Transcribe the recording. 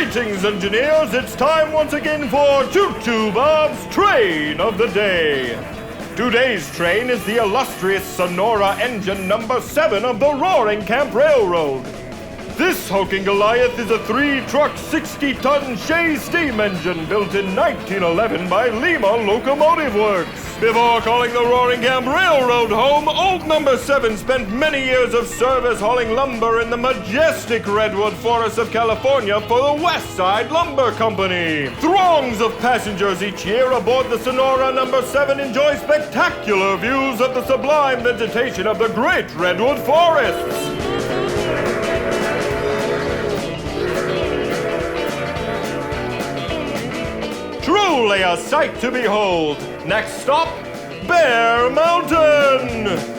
Greetings, engineers. It's time once again for Choo Choo Bob's Train of the Day. Today's train is the illustrious Sonora engine number 7 of the Roaring Camp Railroad. This hulking Goliath is a 3-truck, 60-ton Shea steam engine built in 1911 by Lima Locomotive Works. Before calling the Roaring Camp Railroad home, old number 7 spent many years of service hauling lumber in the majestic redwood forests of California for the West Side Lumber Company. Throngs of passengers each year aboard the Sonora number 7 enjoy spectacular views of the sublime vegetation of the great redwood forests. Truly a sight to behold. Next stop, Bear Mountain.